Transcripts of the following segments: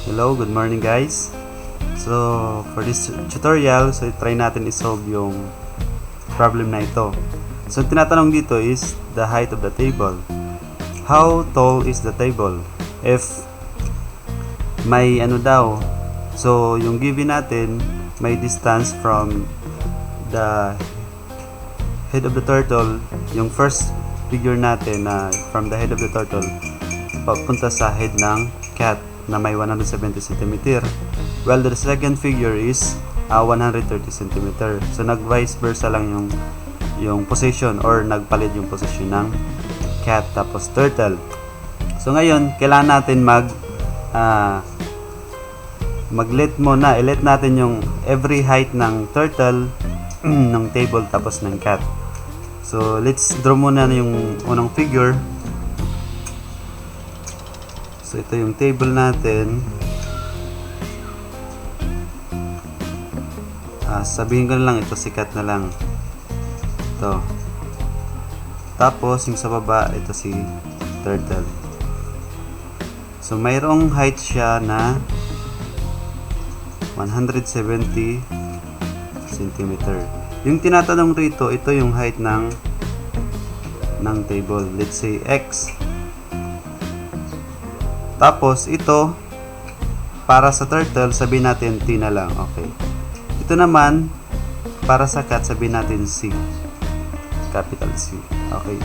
Hello, good morning guys. So, for this tutorial, try natin isolve yung problem na ito. So, tinatanong dito is the height of the table. How tall is the table? If may ano daw, so yung given natin, may distance from the head of the turtle, yung first figure natin na from the head of the turtle, papunta sa head ng cat na may 170 cm. Well, the second figure is 130 cm. So, nag-vice versa lang yung position or nagpalit yung position ng cat tapos turtle. So, ngayon, kailangan natin i-let natin yung every height ng turtle, ng table tapos ng cat. So, let's draw muna yung unang figure. So, ito yung table natin. Sabihin ko na lang, ito si cat na lang. Ito. Tapos, yung sa baba, ito si turtle. So, mayroong height siya na 170 cm. Yung tinatanong rito, ito yung height ng table. Let's say X. Tapos, ito, para sa turtle, sabihin natin T na lang. Okay. Ito naman, para sa cat, sabihin natin C. Capital C. Okay.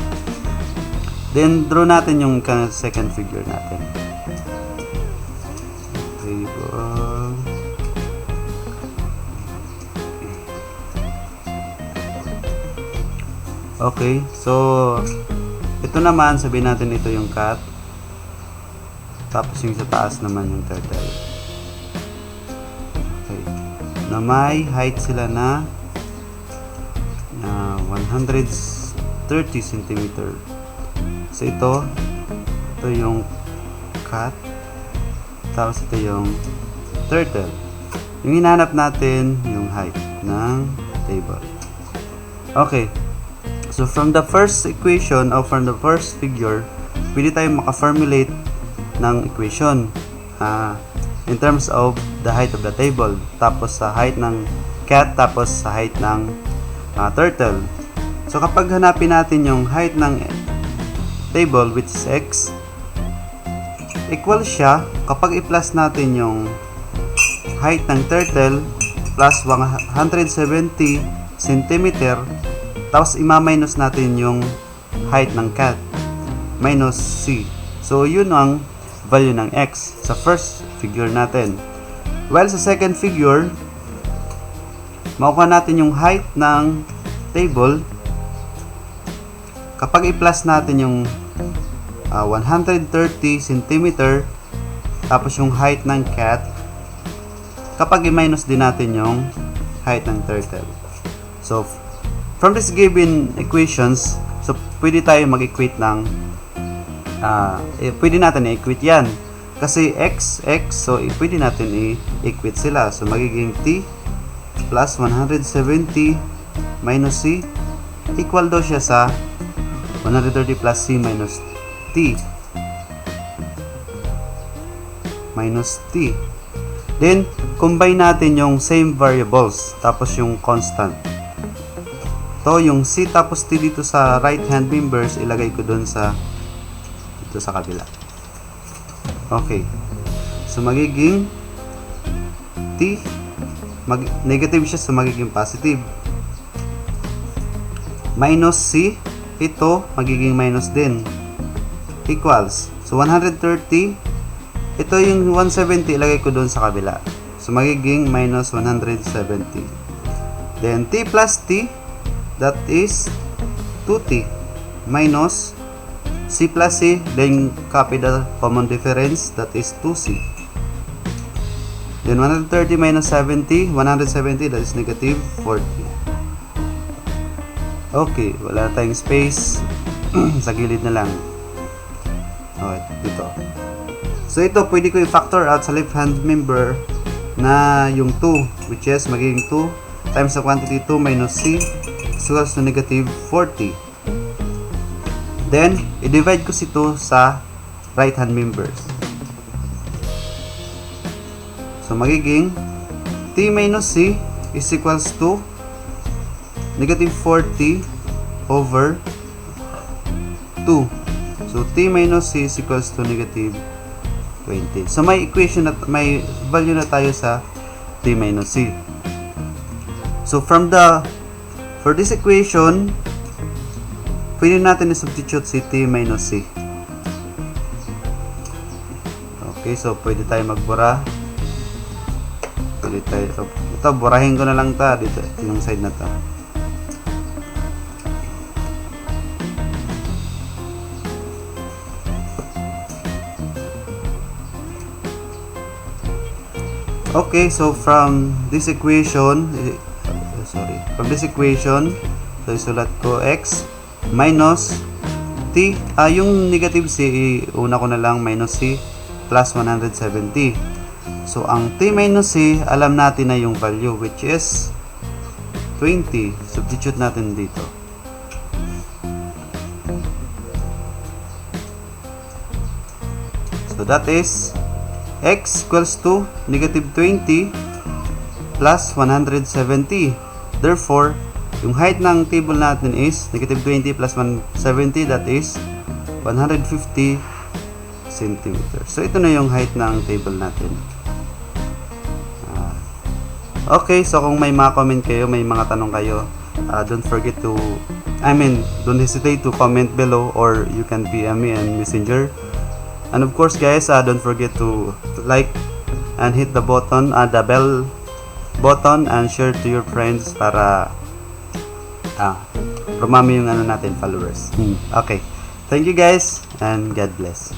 Then, draw natin yung second figure natin. Table. Okay. So, ito naman, sabihin natin ito yung cat. Tapos yung sa taas naman yung turtle. Okay. Na may height sila na 130 cm. So ito yung cat. Tapos ito yung turtle. Yung hinahanap natin yung height ng table. Okay. So from the first equation or from the first figure, pwede tayong maka-formulate ng equation in terms of the height of the table, tapos sa height ng cat, tapos sa height ng turtle. So kapag hanapin natin yung height ng table, which is x, equal siya kapag i-plus natin yung height ng turtle plus 170 cm, tapos ima-minus natin yung height ng cat minus c. So yun ang value ng x sa first figure natin. While sa second figure, makuha natin yung height ng table kapag i-plus natin yung 130 cm tapos yung height ng cat kapag i-minus din natin yung height ng turtle. So from this given equations, so pwede tayo mag-equate ng pwede natin i-equate yan kasi x, so pwede natin i-equate sila. So magiging t plus 170 minus c equal daw siya sa 130 plus c minus t then combine natin yung same variables tapos yung constant. To yung c tapos t dito sa right hand members, ilagay ko doon sa dito sa kabila. Okay. So magiging t negative siya, so magiging positive. Minus c, ito magiging minus din. Equals. So 130, ito yung 170 ilagay ko doon sa kabila. So magiging minus 170. Then t plus t, that is 2t minus c plus c, then copy the common difference, that is 2c. Then 130 minus 170, that is negative 40. Okay, wala tayong space. Sa gilid na lang. Okay, dito. So ito, pwede ko i-factor out sa left hand member na yung 2, which is magiging 2 times the quantity 2 minus c is equals to negative 40. Then, i-divide ko ito sa right hand members. So, magiging t minus c is equals to negative 40 over 2. So, t minus c is equals to negative 20. So, may equation na, may value na tayo sa t minus c. So, for this equation, pwede natin i-substitute si t minus c. Okay, so pwede tayo magbura. Pwede tayo, ito, burahin ko na lang dito, yung side na to. Okay, so from this equation, so isulat ko x minus t, yung negative c, una ko na lang minus c plus 170. So, ang t minus c, alam natin na yung value, which is 20. Substitute natin dito. So, that is x equals to negative 20 plus 170. Therefore, yung height ng table natin is negative 20 plus 170, that is 150 centimeters. So, ito na yung height ng table natin. Okay, so kung may mga comment kayo, may mga tanong kayo, don't hesitate to comment below, or you can PM me on Messenger. And of course guys, don't forget to like and hit the button, the bell button, and share to your friends para rumami yung followers. Okay. Thank you guys, and God bless.